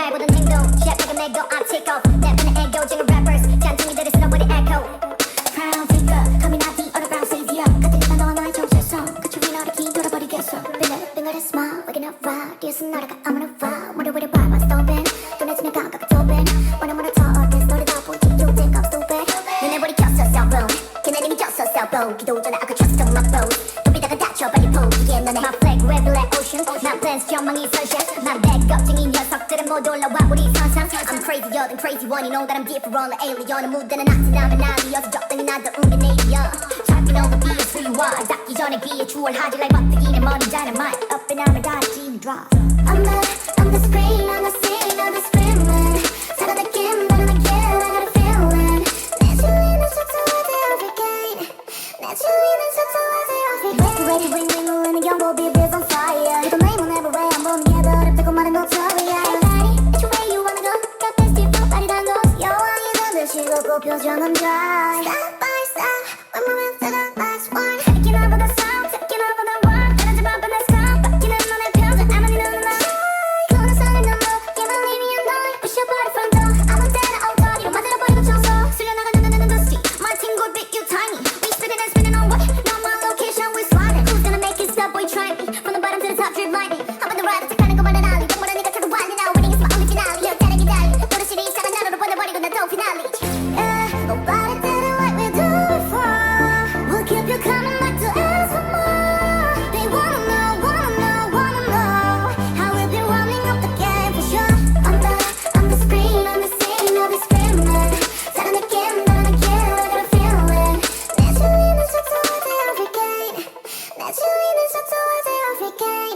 말보단 행동 시작하게 맥도 I take off 내 편의 애교쟁이 rappers 잔챙이들의 쓸어버린 echo Crown figure coming out the underground savior 같은 너와 나의 정체성 그쵸 위 너를 긴 돌아버리겠어 빙글빙글해 smile waking up wild 뒤에서 날아가 아무나 wow 뭐래 봐 what's stomping 또 내지면 감각을 좁힌 뭐라 더 어때 너를 다 보지 you think I'm stupid 눈에 불이 켰어 cell phone 걔네님이 켰어 cell phone 기도 전에 I could trust on my phone 도비다가 다쳐 빨리 포기해 너네 My flag revelation My plans 전망이 sunshine My bad 겁쟁이 녀석들은 못 올라와 우리 선상 I'm crazier than crazy one You know that I'm different on the alien 무대는 아찔하면 난리여서 적당히 나도 우리 내일이야 잡긴 all the beats who you are 닿기 전에 귀에 추월하지 like 버티기는 머리 dynamite Up and down 달아지는 drop I'm the screen I'm the scene I'm the screaming 다른 느낌 다른 느낌 I got a feeling 내 주위는 속도하지 every gate 내 주위는 속도하지 every gate Ready ring ring 울리는 경보 beat is on fire You don't name on every way I'm bombing 얘들 어렵다고 말은 notorious Hey buddy it's your way you wanna go got this deep up 빨리 당겨 여왕이 되듯이 걷고 표정은 dry Step by step we're moving to the next one Taking over the sound taking over the world 에너지 밤밤 let's go 바뀌는 너의 표정 아무리 눈은 나 그런 선을 넘어 Can't believe me I'm done push your body from door 아무 때나 엉터리로 만들어버리고 청소 술려나가는 눈은 industry My team go big you tiny We spinning and spinning on what No my location we sliding Who's gonna make it stop boy try me From the bottom to the top drip lightning I'm on the ride 착하는 것만은 알리 동물은 네가 타고 왔니 now winning is my only finale 여 따라 기다려 노릇이 이상한 나로로 보내버리고 난 또 finale Yeah nobody did it like we do before We'll keep you coming back to ask for more They wanna know How we've been warming up the game for sure I'm the screen I'm the scene I'll be screaming 다른 느낌 I got a feeling 내 주위는 속도하지 every gate 내 주위는 속도하지 every gate